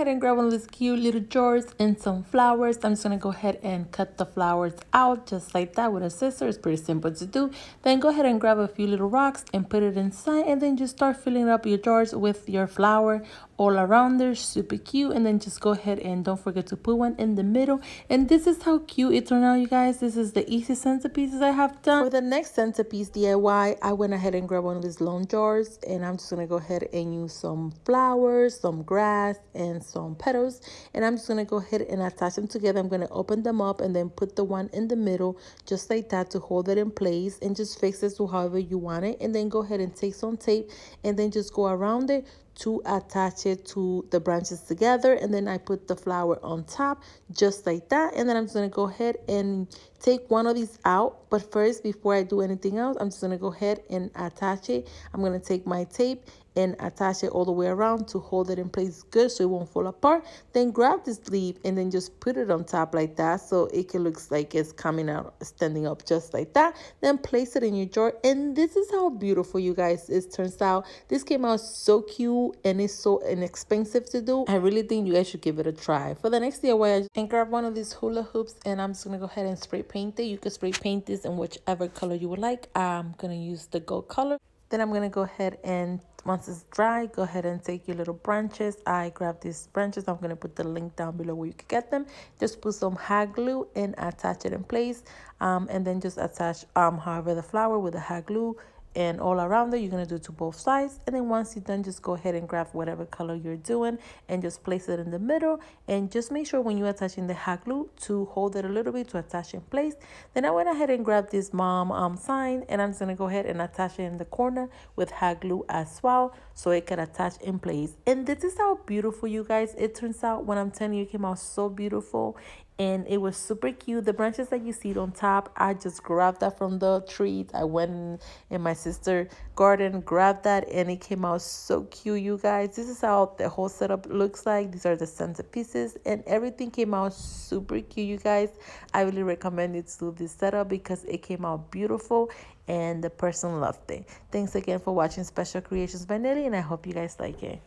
ahead and grab one of these cute little jars and some flowers. I'm just going to go ahead and cut the flowers out just like that with a scissor. It's pretty simple to do. Then go ahead and grab a few little rocks and put it inside, and then just start filling up your jars with your flower all around there. Super cute. And then just go ahead and don't forget to put one in the middle. And this is how cute it turned out, you guys. This is the easy centerpieces I have done. For the next centerpiece DIY, I went ahead and grabbed one of these long jars, and I'm just going to go ahead and use some flowers, some grass, and some petals, and I'm just going to go ahead and attach them together. I'm going to open them up and then put the one in the middle just like that to hold it in place, and just fix it to however you want it. And then go ahead and take some tape and then just go around it to attach it to the branches together. And then I put the flower on top just like that. And then I'm just going to go ahead and take one of these out. But first, before I do anything else, I'm just going to go ahead and attach it. I'm going to take my tape and attach it all the way around to hold it in place good so it won't fall apart. Then grab this leaf and then just put it on top like that so it can look like it's coming out, standing up just like that. Then place it in your jar, and this is how beautiful, you guys, it turns out. This came out so cute and it's so inexpensive to do. I really think you guys should give it a try. For the next DIY, I grab one of these hula hoops, and I'm just gonna go ahead and spray paint it. You can spray paint this in whichever color you would like. I'm gonna use the gold color. Then I'm going to go ahead and once it's dry, go ahead and take your little branches. I grab these branches. I'm going to put the link down below where you can get them. Just put some hot glue and attach it in place. And then just attach however the flower with the hot glue and all around it. You're going to do to both sides. And then once you're done, just go ahead and grab whatever color you're doing and just place it in the middle. And just make sure when you're attaching the hot glue to hold it a little bit to attach in place. Then I went ahead and grabbed this mom sign, and I'm just going to go ahead and attach it in the corner with hot glue as well so it can attach in place. And this is how beautiful, you guys, it turns out. When I'm telling you, it came out so beautiful. And it was super cute. The branches that you see on top, I just grabbed that from the trees. I went in my sister's garden, grabbed that, and it came out so cute, you guys. This is how the whole setup looks like. These are the centerpieces, and everything came out super cute, you guys. I really recommend you to do this setup because it came out beautiful and the person loved it. Thanks again for watching Special Creations by Nelly, and I hope you guys like it.